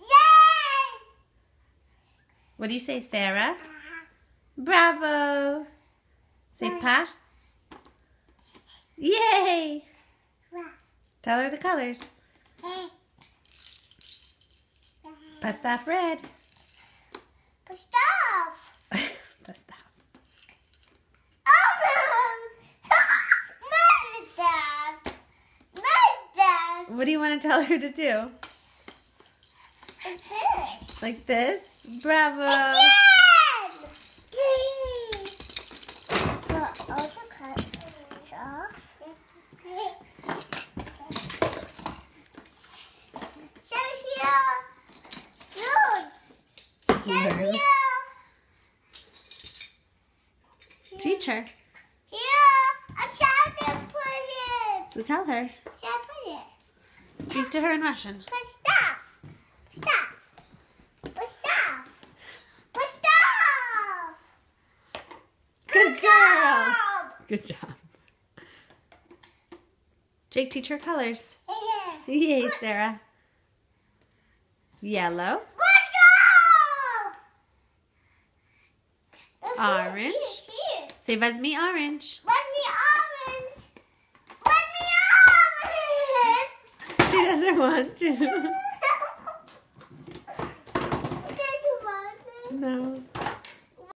Yay! What do you say, Sarah? Bravo! Say pa. Yay! Tell her the colors. Pastaf red. Stop! Pastaf. What do you want to tell her to do? Like this? Bravo! Again! Teacher. Here, I'm trying to put it. So tell her. Should I put it? Speak to her in Russian. But stop. Stop. But stop. But stop. Good girl. Good job. Jake, teach her colors. Yeah. Yay, Sarah. Yellow. Orange. Say возьми orange. Let me orange. Let me orange. She doesn't want to. She doesn't want it. No.